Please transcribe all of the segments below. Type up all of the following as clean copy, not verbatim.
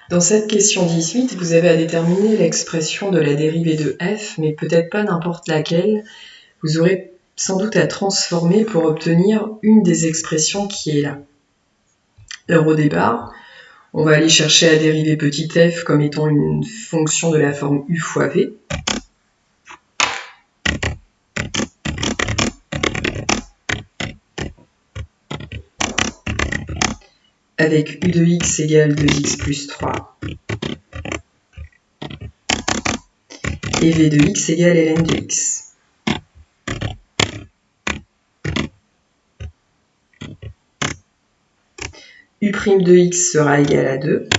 Dans cette question 18, vous avez à déterminer l'expression de la dérivée de f, mais peut-être pas n'importe laquelle. Vous aurez sans doute à transformer pour obtenir une des expressions qui est là. Alors au départ, on va aller chercher la dérivée petit f comme étant une fonction de la forme u fois v. Avec u de x égale 2x plus 3 et v de x égale ln de x. U' de x sera égal à 2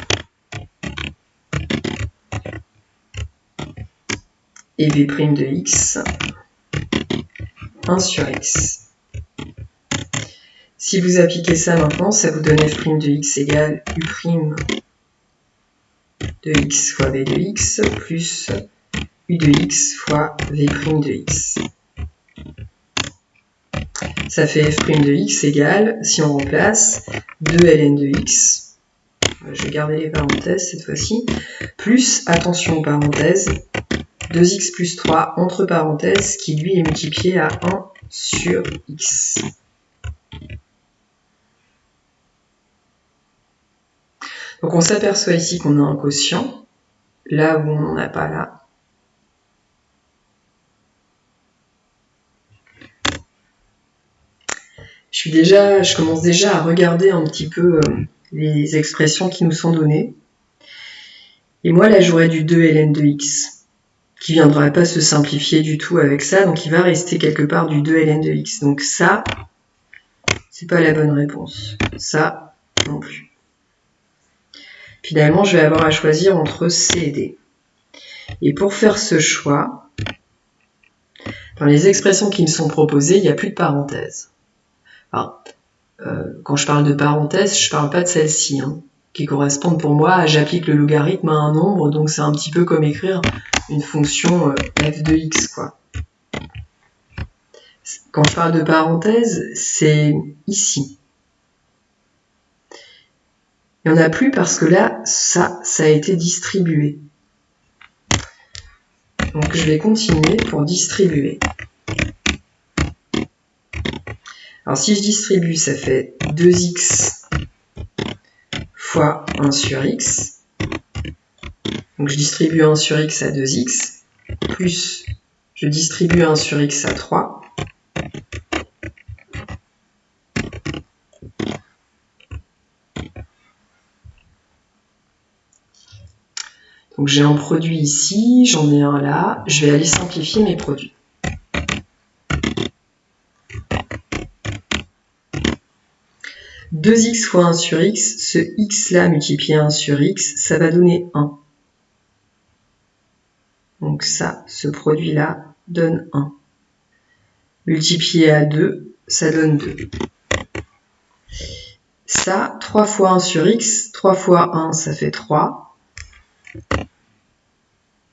et v' de x 1 sur x. Si vous appliquez ça maintenant, ça vous donne f' de x égale u' de x fois v de x plus u de x fois v' de x. Ça fait f' de x égale, si on remplace, 2 ln de x, je vais garder les parenthèses cette fois-ci, plus, attention parenthèse, 2x plus 3 entre parenthèses, qui lui est multiplié à 1 sur x. Donc on s'aperçoit ici qu'on a un quotient, là où on n'en a pas là. Je commence déjà à regarder un petit peu les expressions qui nous sont données. Et moi là j'aurais du 2 ln de x, qui ne viendra pas se simplifier du tout avec ça, donc il va rester quelque part du 2 ln de x. Donc ça, c'est pas la bonne réponse. Ça, non plus. Finalement, je vais avoir à choisir entre C et D. Et pour faire ce choix, dans les expressions qui me sont proposées, il n'y a plus de parenthèses. Enfin, quand je parle de parenthèses, je ne parle pas de celle-ci, qui correspondent pour moi à j'applique le logarithme à un nombre, donc c'est un petit peu comme écrire une fonction f de x, quoi. Quand je parle de parenthèses, c'est ici. Il n'y en a plus parce que là, ça a été distribué. Donc je vais continuer pour distribuer. Alors si je distribue, ça fait 2x fois 1 sur x. Donc je distribue 1 sur x à 2x, plus je distribue 1 sur x à 3. Donc j'ai un produit ici, j'en ai un là, je vais aller simplifier mes produits. « 2x fois 1 sur x, ce x là multiplié à 1 sur x, ça va donner 1. Donc ça, ce produit-là donne 1. Multiplié à 2, ça donne 2. Ça, 3 fois 1 sur x, 3 fois 1, ça fait 3.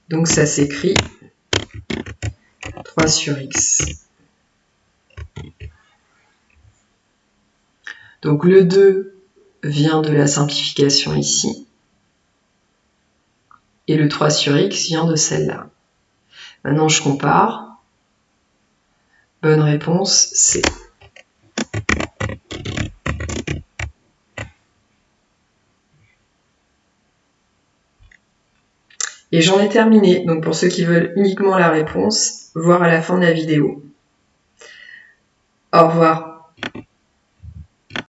Donc ça s'écrit 3 sur x. Donc le 2 vient de la simplification ici. Et le 3 sur x vient de celle-là. Maintenant je compare. Bonne réponse, C. Et j'en ai terminé. Donc pour ceux qui veulent uniquement la réponse, voir à la fin de la vidéo. Au revoir.